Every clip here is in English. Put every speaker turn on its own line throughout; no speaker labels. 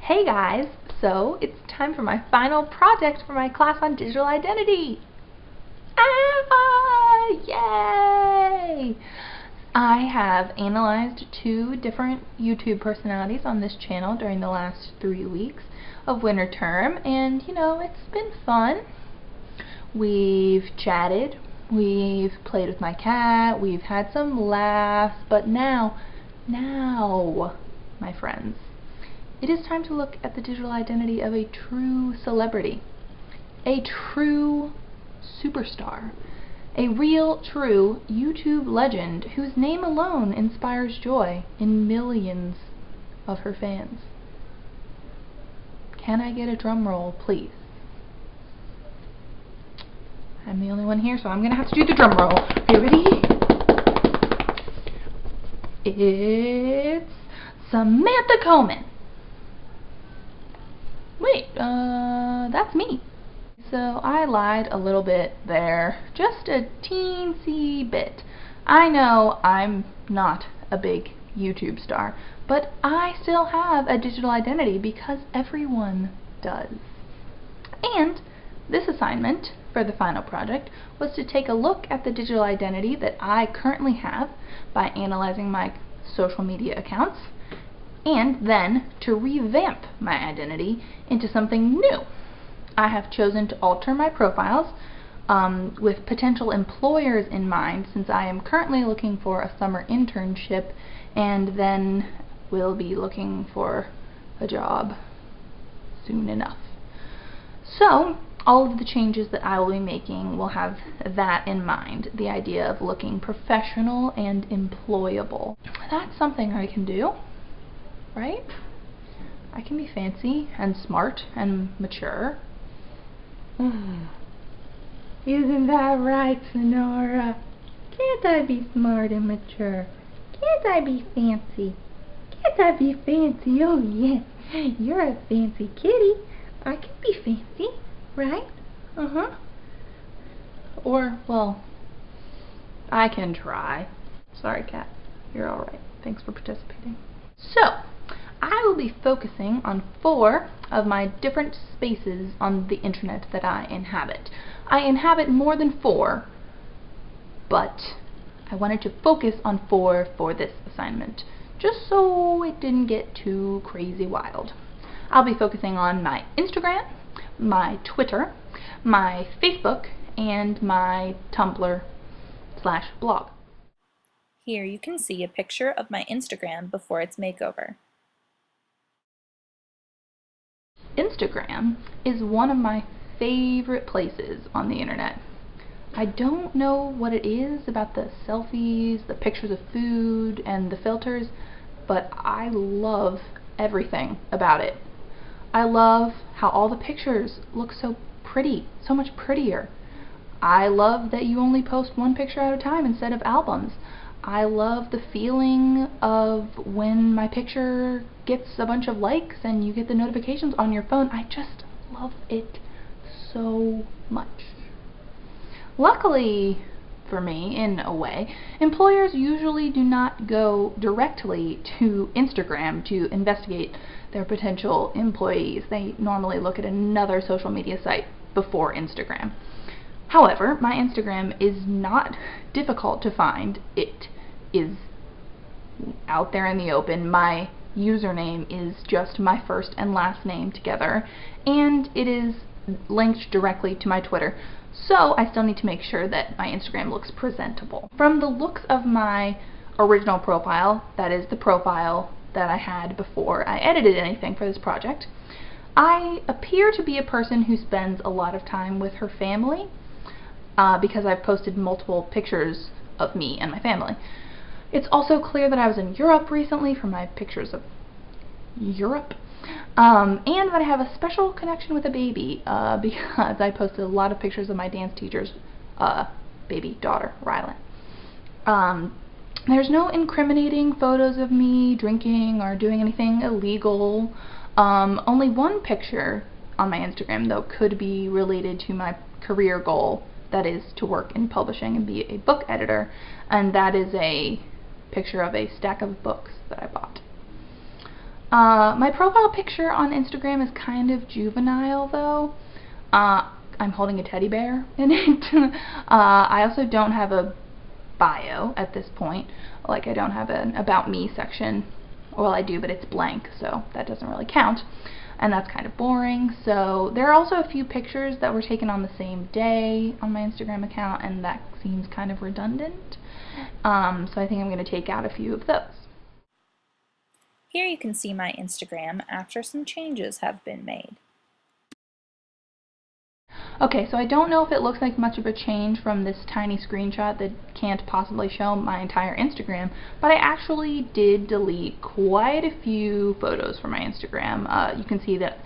Hey guys, so it's time for my final project for my class on digital identity. Yay! I have analyzed 2 different YouTube personalities on this channel during the last 3 weeks of winter term, and it's been fun. We've chatted, we've played with my cat, we've had some laughs, but now, my friends, it is time to look at the digital identity of a true celebrity, a true superstar, a real, true YouTube legend whose name alone inspires joy in millions of her fans. Can I get a drum roll, please? I'm the only one here, so I'm gonna have to do the drum roll. Are you ready? It's Samantha Coleman. Wait, that's me. So I lied a little bit there, just a teensy bit. I know I'm not a big YouTube star, but I still have a digital identity because everyone does. And this assignment for the final project was to take a look at the digital identity that I currently have by analyzing my social media accounts, and then to revamp my identity into something new. I have chosen to alter my profiles with potential employers in mind, since I am currently looking for a summer internship and then will be looking for a job soon enough. So all of the changes that I will be making will have that in mind, the idea of looking professional and employable. That's something I can do, right? I can be fancy and smart and mature. Isn't that right, Sonora? Can't I be smart and mature? Can't I be fancy? Can't I be fancy? Oh yeah, you're a fancy kitty. I can be fancy, right? Or, well, I can try. Sorry, cat. You're alright. Thanks for participating. So, I will be focusing on 4 of my different spaces on the internet that I inhabit. I inhabit more than 4, but I wanted to focus on 4 for this assignment, just so it didn't get too crazy wild. I'll be focusing on my Instagram, my Twitter, my Facebook, and my Tumblr/blog.
Here you can see a picture of my Instagram before its makeover.
Instagram is one of my favorite places on the internet. I don't know what it is about the selfies, the pictures of food, and the filters, but I love everything about it. I love how all the pictures look so pretty, so much prettier. I love that you only post 1 picture at a time instead of albums. I love the feeling of when my picture gets a bunch of likes and you get the notifications on your phone. I just love it so much. Luckily for me, in a way, employers usually do not go directly to Instagram to investigate their potential employees. They normally look at another social media site before Instagram. However, my Instagram is not difficult to find. It is out there in the open. My username is just my first and last name together, and it is linked directly to my Twitter. So I still need to make sure that my Instagram looks presentable. From the looks of my original profile, that is the profile that I had before I edited anything for this project, I appear to be a person who spends a lot of time with her family, because I've posted multiple pictures of me and my family. It's also clear that I was in Europe recently for my pictures of Europe, and that I have a special connection with a baby, because I posted a lot of pictures of my dance teacher's baby daughter, Rylan. There's no incriminating photos of me drinking or doing anything illegal. Only 1 picture on my Instagram, though, could be related to my career goal, that is to work in publishing and be a book editor, and that is a picture of a stack of books that I bought. My profile picture on Instagram is kind of juvenile though. I'm holding a teddy bear in it. I also don't have a bio at this point. Like, I don't have an about me section. Well, I do, but it's blank, so that doesn't really count. And that's kind of boring. So there are also a few pictures that were taken on the same day on my Instagram account, and that seems kind of redundant. So I think I'm going to take out a few of those.
Here you can see my Instagram after some changes have been made.
Okay, so I don't know if it looks like much of a change from this tiny screenshot that can't possibly show my entire Instagram, but I actually did delete quite a few photos from my Instagram. You can see that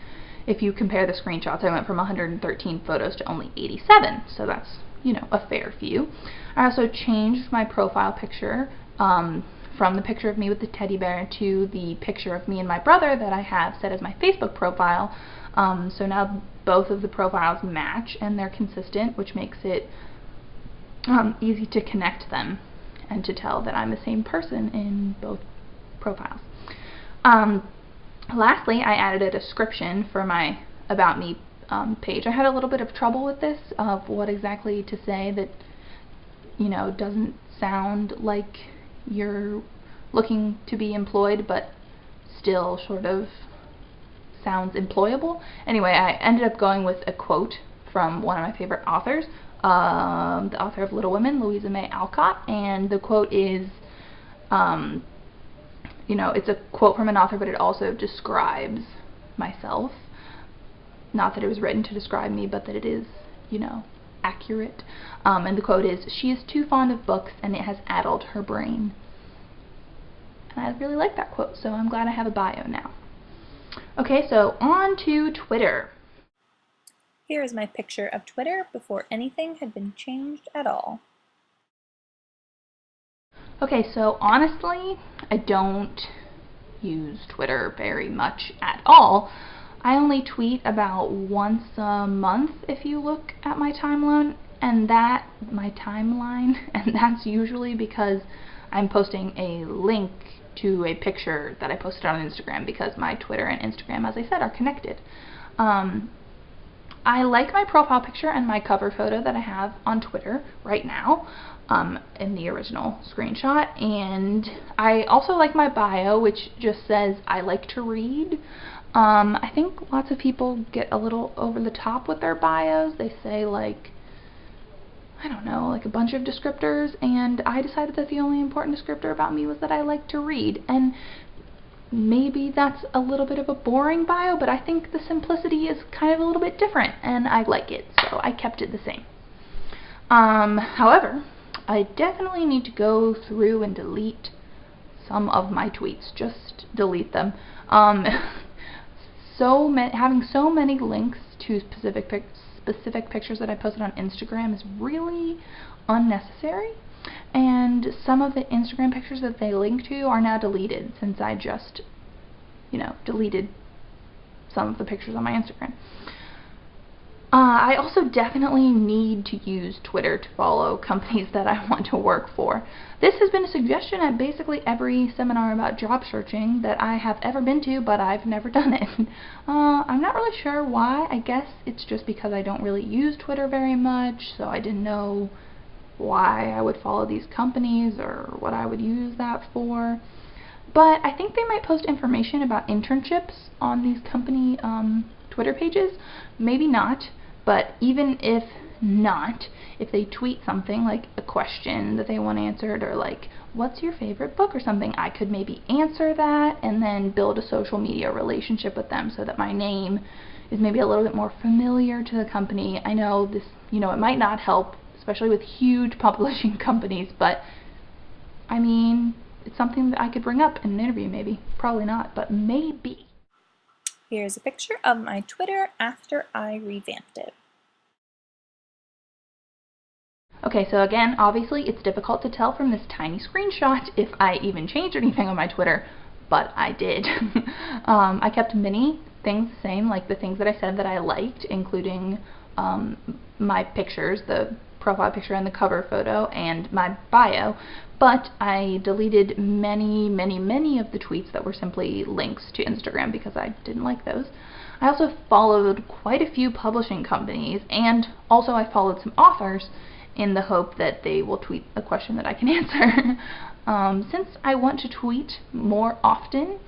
if you compare the screenshots, I went from 113 photos to only 87, so that's, you know, a fair few. I also changed my profile picture from the picture of me with the teddy bear to the picture of me and my brother that I have set as my Facebook profile. So now both of the profiles match and they're consistent, which makes it easy to connect them and to tell that I'm the same person in both profiles. Lastly, I added a description for my About Me page. I had a little bit of trouble with this, of what exactly to say that, you know, doesn't sound like you're looking to be employed, but still sort of sounds employable. Anyway, I ended up going with a quote from one of my favorite authors, the author of Little Women, Louisa May Alcott, and the quote is, you know, it's a quote from an author, but it also describes myself. Not that it was written to describe me, but that it is, you know, accurate. And the quote is, "She is too fond of books and it has addled her brain." And I really like that quote, so I'm glad I have a bio now. Okay, so on to Twitter.
Here is my picture of Twitter before anything had been changed at all.
Okay, so honestly, I don't use Twitter very much at all. I only tweet about once a month if you look at my timeline, and that's usually because I'm posting a link to a picture that I posted on Instagram, because my Twitter and Instagram, as I said, are connected. I like my profile picture and my cover photo that I have on Twitter right now, in the original screenshot, and I also like my bio, which just says I like to read. I think lots of people get a little over the top with their bios. They say, like, I don't know, like a bunch of descriptors, and I decided that the only important descriptor about me was that I like to read. And maybe that's a little bit of a boring bio, but I think the simplicity is kind of a little bit different, and I like it, so I kept it the same. However, I definitely need to go through and delete some of my tweets. Just delete them. Having so many links to specific pictures that I posted on Instagram is really unnecessary, and some of the Instagram pictures that they link to are now deleted, since I just, you know, deleted some of the pictures on my Instagram. I also definitely need to use Twitter to follow companies that I want to work for. This has been a suggestion at basically every seminar about job searching that I have ever been to, but I've never done it. I'm not really sure why. I guess it's just because I don't really use Twitter very much, so I didn't know why I would follow these companies or what I would use that for. But I think they might post information about internships on these company Twitter pages. Maybe not. But even if not, if they tweet something like a question that they want answered, or like, what's your favorite book or something, I could maybe answer that and then build a social media relationship with them so that my name is maybe a little bit more familiar to the company. I know this, you know, it might not help, especially with huge publishing companies, but I mean, it's something that I could bring up in an interview maybe. Probably not, but maybe.
Here's a picture of my Twitter after I revamped it.
Okay, so again, obviously it's difficult to tell from this tiny screenshot if I even changed anything on my Twitter, but I did. I kept many things the same, like the things that I said that I liked, including my pictures, the profile picture and the cover photo and my bio, but I deleted many of the tweets that were simply links to Instagram because I didn't like those. I also followed quite a few publishing companies, and also I followed some authors in the hope that they will tweet a question that I can answer. Since I want to tweet more often,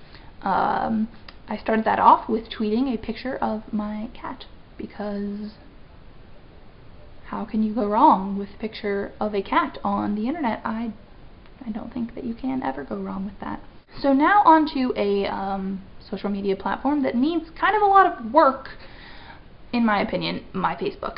I started that off with tweeting a picture of my cat, because how can you go wrong with a picture of a cat on the internet? I don't think that you can ever go wrong with that. So now onto a social media platform that needs kind of a lot of work, in my opinion, my Facebook.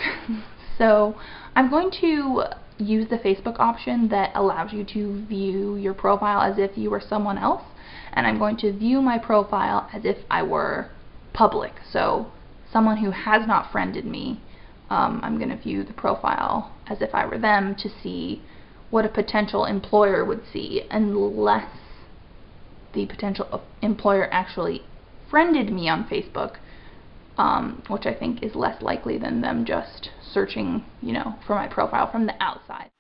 So I'm going to use the Facebook option that allows you to view your profile as if you were someone else, and I'm going to view my profile as if I were public. So someone who has not friended me, I'm going to view the profile as if I were them to see what a potential employer would see, unless the potential employer actually friended me on Facebook, which I think is less likely than them just searching, for my profile from the outside.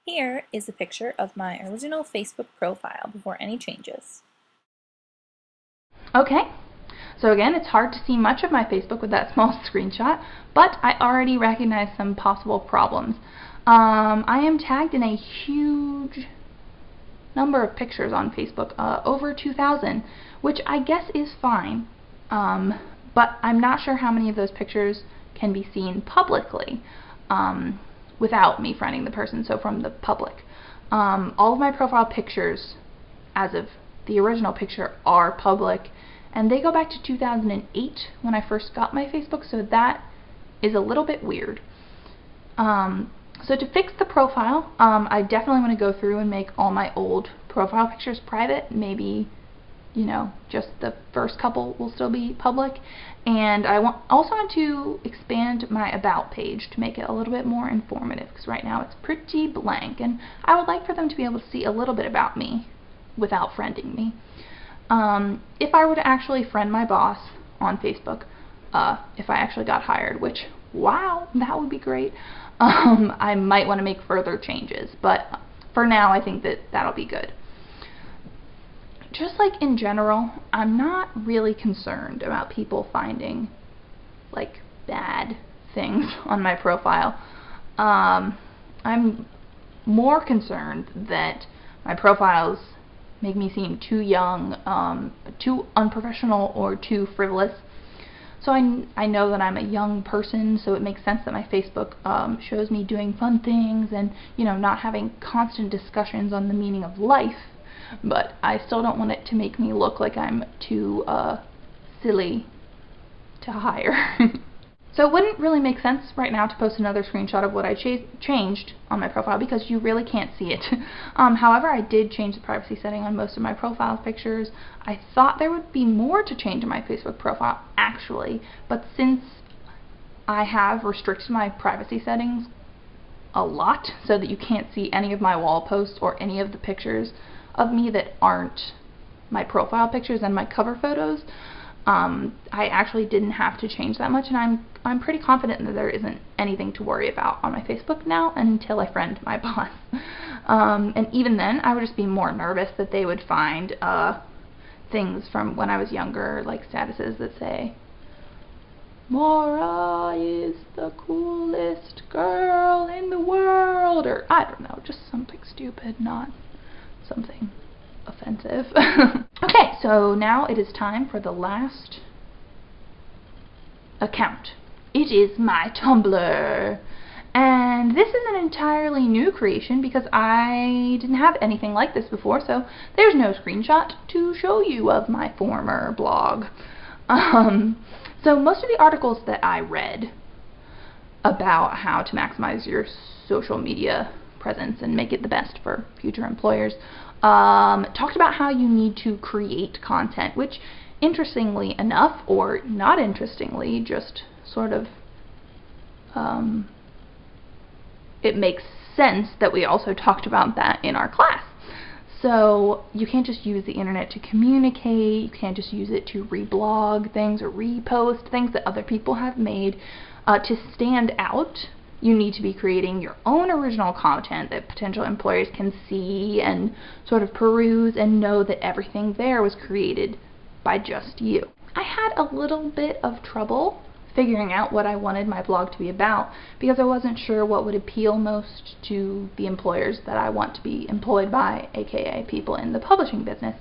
Here is a picture of my original Facebook profile before any changes.
Okay, so again, it's hard to see much of my Facebook with that small screenshot, but I already recognize some possible problems. I am tagged in a huge number of pictures on Facebook, over 2,000, which I guess is fine, but I'm not sure how many of those pictures can be seen publicly without me friending the person, so from the public. All of my profile pictures, as of the original picture, are public, and they go back to 2008 when I first got my Facebook, so that is a little bit weird. So to fix the profile, I definitely want to go through and make all my old profile pictures private. Maybe, just the first couple will still be public. And I also want to expand my About page to make it a little bit more informative, because right now it's pretty blank, and I would like for them to be able to see a little bit about me without friending me. If I were to actually friend my boss on Facebook, if I actually got hired, which, wow, that would be great, I might want to make further changes, but for now I think that that'll be good. Just like in general, I'm not really concerned about people finding like bad things on my profile. I'm more concerned that my profiles make me seem too young, too unprofessional, or too frivolous. So I know that I'm a young person, so it makes sense that my Facebook shows me doing fun things and, not having constant discussions on the meaning of life, but I still don't want it to make me look like I'm too silly to hire. So it wouldn't really make sense right now to post another screenshot of what I changed on my profile, because you really can't see it. However, I did change the privacy setting on most of my profile pictures. I thought there would be more to change in my Facebook profile, actually, but since I have restricted my privacy settings a lot so that you can't see any of my wall posts or any of the pictures of me that aren't my profile pictures and my cover photos, I actually didn't have to change that much, and I'm pretty confident that there isn't anything to worry about on my Facebook now until I friend my boss. And even then, I would just be more nervous that they would find things from when I was younger, like statuses that say, "Maura is the coolest girl in the world," or I don't know, just something stupid, not something offensive. Okay, so now it is time for the last account. It is my Tumblr, and this is an entirely new creation because I didn't have anything like this before, so there's no screenshot to show you of my former blog. So most of the articles that I read about how to maximize your social media presence and make it the best for future employers talked about how you need to create content, which, interestingly enough, or not interestingly, just sort of it makes sense that we also talked about that in our class. So you can't just use the internet to communicate, you can't just use it to reblog things or repost things that other people have made to stand out. you need to be creating your own original content that potential employers can see and sort of peruse and know that everything there was created by just you. I had a little bit of trouble figuring out what I wanted my blog to be about because I wasn't sure what would appeal most to the employers that I want to be employed by, aka people in the publishing business.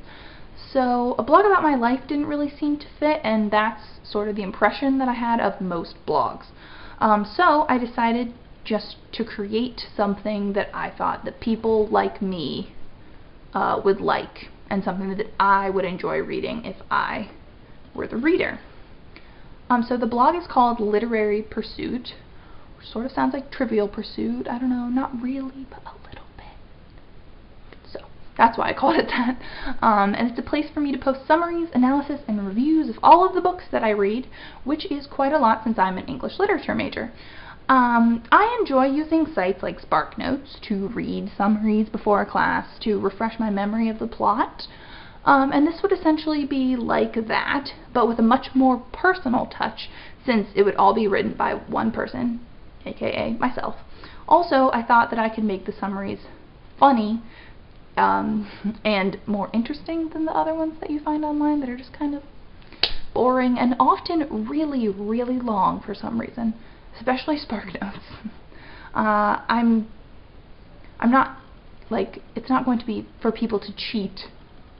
So a blog about my life didn't really seem to fit, and that's sort of the impression that I had of most blogs. So I decided just to create something that I thought that people like me would like, and something that I would enjoy reading if I were the reader. So the blog is called Literary Pursuit, which sort of sounds like Trivial Pursuit. I don't know, not really, but a little bit. So that's why I called it that. And it's a place for me to post summaries, analysis, and reviews of all of the books that I read, which is quite a lot since I'm an English literature major. I enjoy using sites like SparkNotes to read summaries before a class to refresh my memory of the plot. And this would essentially be like that, but with a much more personal touch, since it would all be written by one person, aka myself. Also, I thought that I could make the summaries funny and more interesting than the other ones that you find online that are just kind of boring and often really, really long for some reason, especially SparkNotes. I'm not, like, it's not going to be for people to cheat.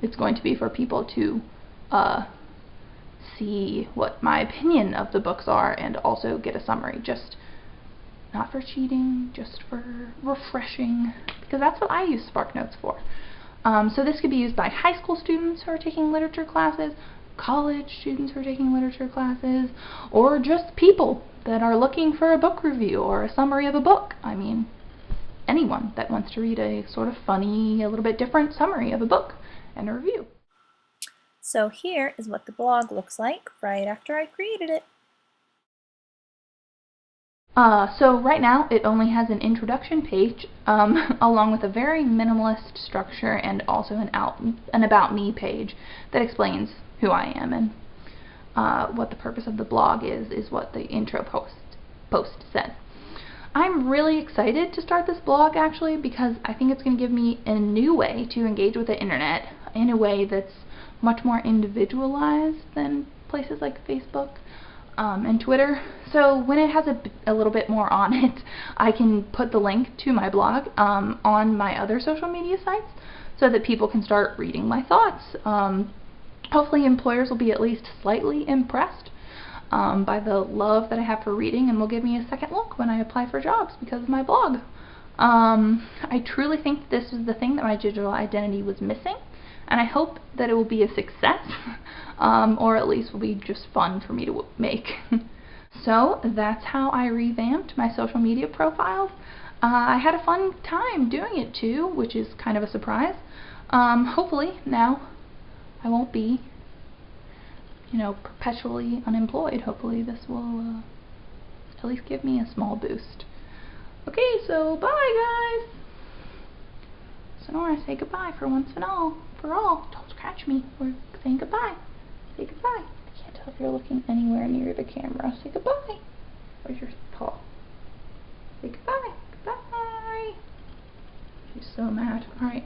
It's going to be for people to see what my opinion of the books are and also get a summary. Just not for cheating, just for refreshing, because that's what I use SparkNotes for. So this could be used by high school students who are taking literature classes, college students who are taking literature classes, or just people that are looking for a book review or a summary of a book. I mean, anyone that wants to read a sort of funny, a little bit different summary of a book and a review.
So here is what the blog looks like right after I created it.
So right now it only has an introduction page along with a very minimalist structure and also an about me page that explains who I am and what the purpose of the blog is what the intro post says. I'm really excited to start this blog actually because I think it's going to give me a new way to engage with the internet in a way that's much more individualized than places like Facebook and Twitter. So when it has a little bit more on it, I can put the link to my blog on my other social media sites so that people can start reading my thoughts. Hopefully employers will be at least slightly impressed by the love that I have for reading and will give me a second look when I apply for jobs because of my blog. I truly think this was the thing that my digital identity was missing, and I hope that it will be a success, or at least will be just fun for me to make. So that's how I revamped my social media profiles. I had a fun time doing it too, which is kind of a surprise. Hopefully now I won't be, perpetually unemployed. Hopefully this will at least give me a small boost. Okay, so bye guys! So now I say goodbye for once and all. For all. Don't scratch me. We're saying goodbye. Say goodbye. I can't tell if you're looking anywhere near the camera. Say goodbye. Where's your paw? Say goodbye. Goodbye. She's so mad. Alright.